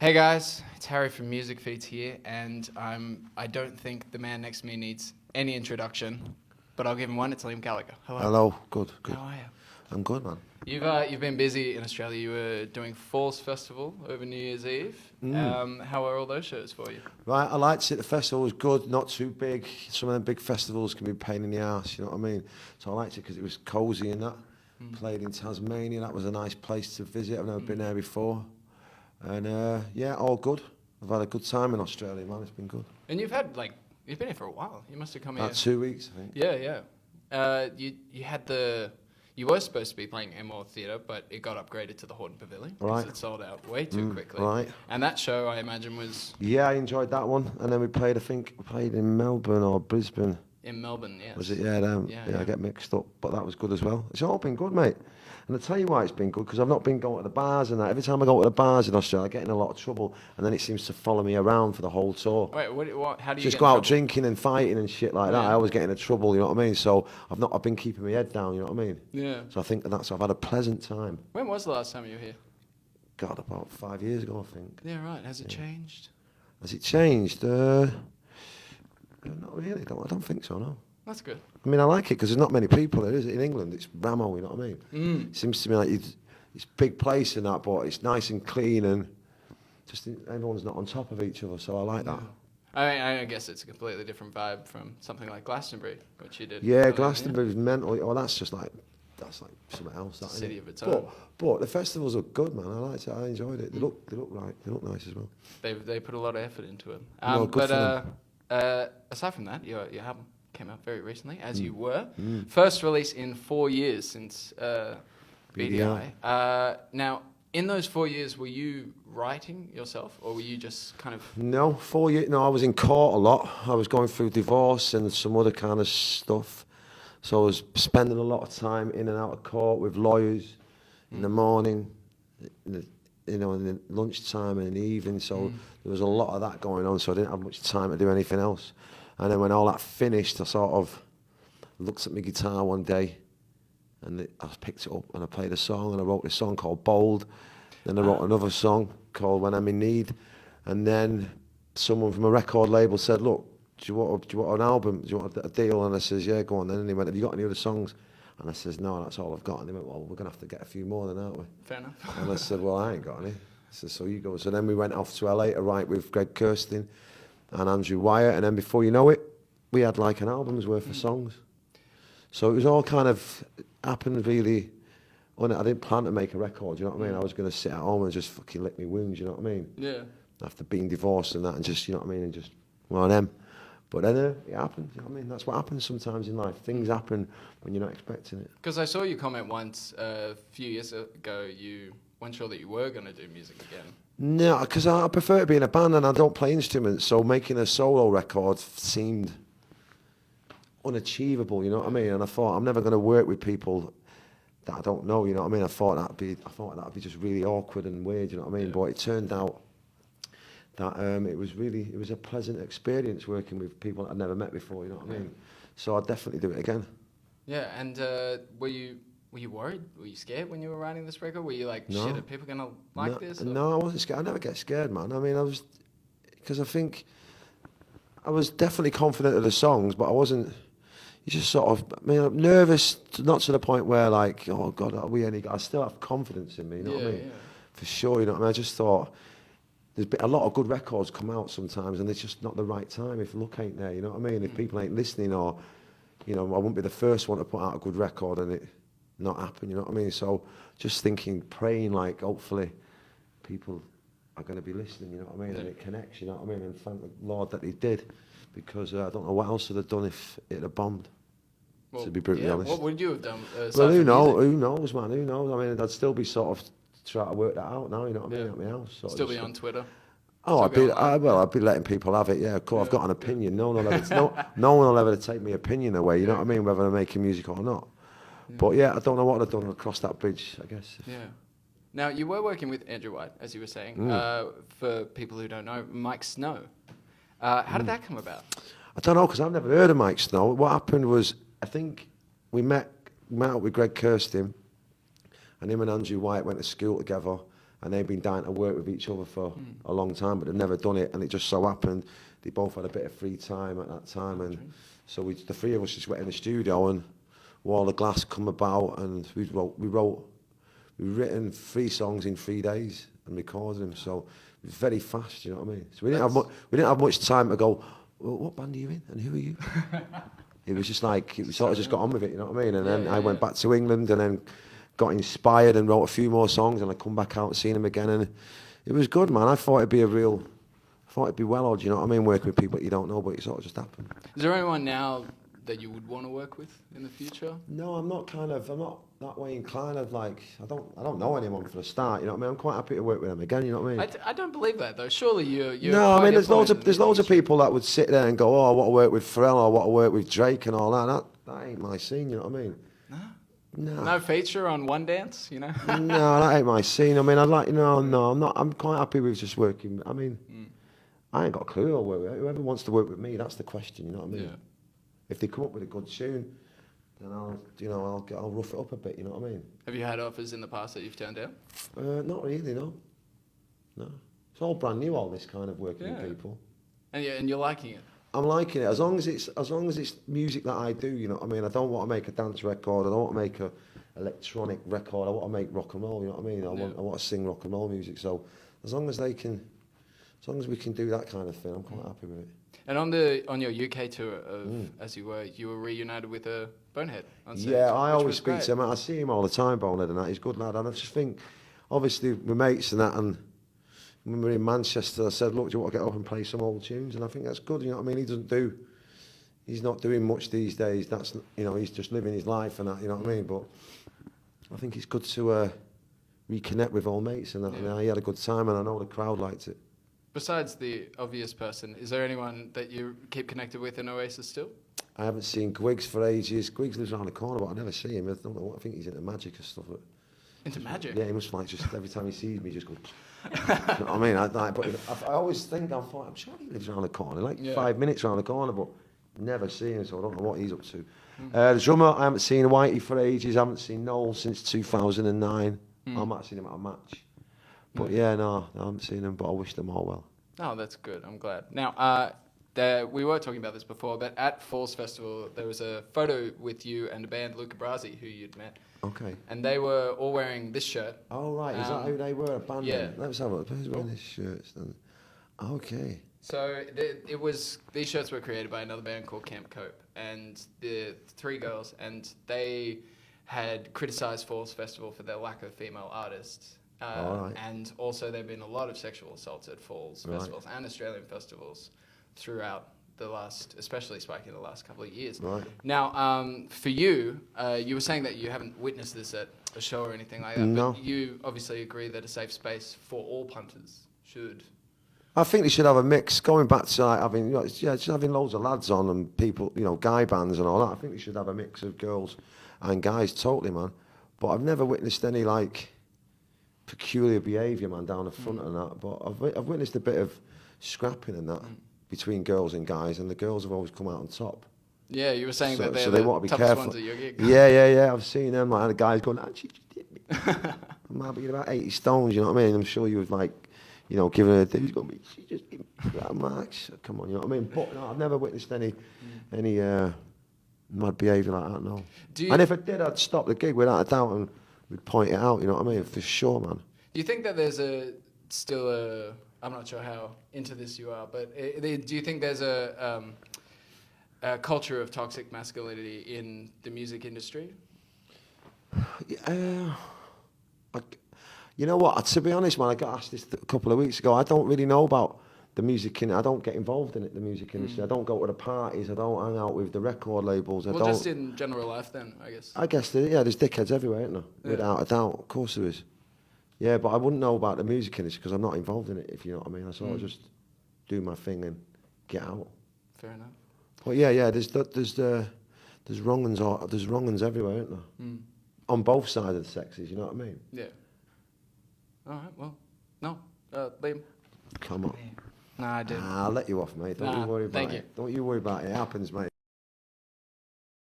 Hey guys, it's Harry from MusicFeeds here, and I don't think the man next to me needs any introduction, but I'll give him one. It's Liam Gallagher. Hello. Hello, good. How are you? I'm good, man. You've been busy in Australia. You were doing Falls Festival over New Year's Eve. How are all those shows for you? Right, I liked it. The festival was good, not too big. Some of them big festivals can be a pain in the arse, you know what I mean? So I liked it because it was cosy and that. Played in Tasmania. That was a nice place to visit. I've never been there before. And yeah, all good. I've had a good time in Australia, man. It's been good. And you've been here for a while. You must have come About here. 2 weeks, I think. Yeah. You were supposed to be playing Enmore Theatre, but it got upgraded to the Horton Pavilion because Right. it sold out way too quickly. Right. And that show, I imagine, was Yeah, I enjoyed that one. And then we played in Melbourne or Brisbane. in Melbourne, yes. Was it? Yeah, Yeah. I get mixed up, but that was good as well. It's all been good, mate. And I'll tell you why it's been good, because I've not been going to the bars and that. Every time I go to the bars in Australia, I get in a lot of trouble, and then it seems to follow me around for the whole tour. Wait, how do you Just get go in out trouble? drinking and fighting and shit like that. Yeah. I always get into trouble, you know what I mean? So I've been keeping my head down, you know what I mean? Yeah. So I think I've had a pleasant time. When was the last time you were here? God, about 5 years ago, I think. Yeah, right. Has it changed? Has it changed? Not really. I don't think so, no. That's good. I mean, I like it because there's not many people there, is it? In England, it's Ramo, you know what I mean? It seems to me like it's a big place and that, but it's nice and clean and just everyone's not on top of each other, so I like that. I mean, I guess it's a completely different vibe from something like Glastonbury, which you did. Yeah, earlier, Glastonbury's mental. Oh, that's like something else. That, It's a city innit? of its own. But the festivals are good, man. I liked it. I enjoyed it. They look right. They look nice as well. They put a lot of effort into it. No, good for them. Aside from that, your album came out very recently, as you were. First release in 4 years since BDI. Now, in those 4 years, were you writing yourself, or were you just kind of... No, 4 years. No, I was in court a lot. I was going through divorce and some other kind of stuff. So I was spending a lot of time in and out of court with lawyers in the morning, in the lunchtime and in the evening. So there was a lot of that going on. So I didn't have much time to do anything else. And then when all that finished, I sort of looked at my guitar one day and I picked it up and I played a song, and I wrote this song called Bold. Then I wrote another song called When I'm in Need. And then someone from a record label said, look, do you want an album? Do you want a deal? And I says, yeah, go on then. And he went, have you got any other songs? And I says, no, that's all I've got. And he went, well, we're going to have to get a few more then, aren't we? Fair enough. And I said, well, I ain't got any. I said, so you go. So then we went off to LA to write with Greg Kirsten and Andrew Wyatt. And then before you know it, we had like an album's worth of songs. So it was all kind of happened really. I didn't plan to make a record, you know what I mean? I was going to sit at home and just fucking lick my wounds, you know what I mean? Yeah. After being divorced and that, and just, you know what I mean, and just one of them. But then it happened, you know what I mean? That's what happens sometimes in life. Things happen when you're not expecting it. Because I saw you comment once a few years ago, you weren't sure that you were going to do music again. No, because I prefer to be in a band and I don't play instruments, so making a solo record seemed unachievable, you know what I mean? And I thought, I'm never going to work with people that I don't know, you know what I mean? I thought that'd be just really awkward and weird, you know what I mean? Yeah. But it turned out that it was a pleasant experience working with people that I'd never met before, you know what I mean? So I'd definitely do it again. Yeah, and were you worried? Were you scared when you were writing this record? Were you like, No. shit, are people going to like this? Or? No, I wasn't scared. I never get scared, man. I mean, because I think I was definitely confident of the songs, but I wasn't. You just sort of, I mean, I'm nervous, not to the point where like, oh God, are we any? I still have confidence in me, you know what I mean? Yeah. For sure, you know what I mean? I just thought there's been a lot of good records come out sometimes, and it's just not the right time if luck ain't there, you know what I mean? If people ain't listening, or you know, I wouldn't be the first one to put out a good record and it not happen, you know what I mean? So just thinking, praying like hopefully people are going to be listening, you know what I mean? Yeah. And it connects, you know what I mean? And thank the Lord that he did, because I don't know what else I'd have done if it had bombed. Well, to be brutally honest. What would you have done? Well, who knows? knows, man? Who knows? I mean, I'd still be sort of trying to work that out now. You know what I mean? Yeah. At my house. Sort Still of be just- on Twitter. Oh, Still be online. I'd be letting people have it. Yeah, of course. I've got an opinion. No one will ever take my opinion away. You know what I mean? Whether I'm making music or not. But yeah, I don't know what I'd done across that bridge. I guess. Yeah. Now, you were working with Andrew White, as you were saying. For people who don't know, Mike Snow. How did that come about? I don't know, because I've never heard of Mike Snow. What happened was, I think we met up with Greg Kirsten, and him and Andrew White went to school together, and they've been dying to work with each other for a long time, but they've never done it, and it just so happened they both had a bit of free time at that time, and so the three of us just went in the studio, and Wall of Glass come about, and we've written 3 songs in 3 days and recorded them, so it was very fast, you know what I mean? So we didn't have much time to go, well, what band are you in, and who are you? It was just like, we sort of just got on with it, you know what I mean? And then I went back to England, and then got inspired and wrote a few more songs, and I come back out and seen them again, and it was good, man. I thought it'd be well odd, you know what I mean, working with people that you don't know, but it sort of just happened. Is there anyone now that you would want to work with in the future? No, I'm not that way inclined of like, I don't know anyone for a start, you know what I mean? I'm quite happy to work with them again, you know what I mean? I don't believe that though. Surely you're no, I mean, there's loads of people that would sit there and go, oh, I want to work with Pharrell, or I want to work with Drake and all that. That ain't my scene, you know what I mean? No feature on One Dance, you know? No, that ain't my scene. I mean, I'm not. I'm quite happy with just working. I mean, I ain't got a clue who I'll work with. Whoever wants to work with me, that's the question, you know what I mean? Yeah. If they come up with a good tune, then I'll rough it up a bit, you know what I mean? Have you had offers in the past that you've turned down? Not really, no. It's all brand new, all this kind of working with people. And you're liking it? I'm liking it, as long as it's music that I do, you know what I mean? I don't want to make a dance record, I don't want to make a electronic record, I want to make rock and roll, you know what I mean? I want to sing rock and roll music, so as long as we can do that kind of thing, I'm quite happy with it. And on your UK tour as you were reunited with a Bonehead on stage. Yeah, I always speak to him. I see him all the time, Bonehead, and that. He's a good lad. And I just think, obviously, my mates and that, and when we were in Manchester, I said, look, do you want to get up and play some old tunes? And I think that's good, you know what I mean? He's not doing much these days. That's, you know, he's just living his life and that, you know what I mean? But I think it's good to reconnect with old mates and that. Yeah. And he had a good time, and I know the crowd liked it. Besides the obvious person, is there anyone that you keep connected with in Oasis still? I haven't seen Guigs for ages. Guigs lives around the corner, but I never see him. I don't know what. I think he's into magic and stuff. Into magic? Yeah, he must like just every time he sees me, just go. You know what I mean? I always think I'm sure he lives around the corner, like 5 minutes around the corner, but never see him, so I don't know what he's up to. The drummer, I haven't seen Whitey for ages. I haven't seen Noel since 2009. I might have seen him at a match. But I haven't seen them, but I wish them all well. Oh, that's good. I'm glad. Now, we were talking about this before, but at Falls Festival, there was a photo with you and a band, Luca Brasi, who you'd met. Okay. And they were all wearing this shirt. Oh, right. Is that who they were? A band? Yeah. Let's have a look. Who's wearing this shirt? Okay. So these shirts were created by another band called Camp Cope, and the 3 girls, and they had criticised Falls Festival for their lack of female artists. And also there have been a lot of sexual assaults at Falls festivals and Australian festivals throughout especially spiking in the last couple of years. Right. Now, for you, you were saying that you haven't witnessed this at a show or anything like that, no. But you obviously agree that a safe space for all punters should... I think they should have a mix. Going back to having, just having loads of lads on and people, guy bands and all that. I think they should have a mix of girls and guys, totally, man. But I've never witnessed any peculiar behaviour, man, down the front and that. But I've witnessed a bit of scrapping and that between girls and guys, and the girls have always come out on top. Yeah, you were saying that they're they want to be toughest careful. Ones at your gig. Yeah. I've seen them. Like, the guys going, she just did me. I might be about 80 stones, you know what I mean? I'm sure you was giving her a dude, going, she just did me. Max, come on, you know what I mean? But no, I've never witnessed any mad behaviour like that, no. And if I did, I'd stop the gig without a doubt and we'd point it out, you know what I mean? For sure, man. Do you think that there's still a, I'm not sure how into this you are, but do you think there's a culture of toxic masculinity in the music industry? You know what? To be honest, man, I got asked this a couple of weeks ago. I don't really know about the music I don't get involved in it, the music industry. I don't go to the parties. I don't hang out with the record labels. Just in general life then, I guess. I guess, there's dickheads everywhere, isn't there? Yeah. Without a doubt. Of course there is. Yeah, but I wouldn't know about the music industry because I'm not involved in it, if you know what I mean. I sort of just do my thing and get out. Fair enough. But there's wrong uns everywhere, isn't there? On both sides of the sexes, you know what I mean? Yeah. All right, well, no. Liam? Come on. No, I didn't. I'll let you off, mate. Don't you worry about it. Don't you worry about it. It happens, mate.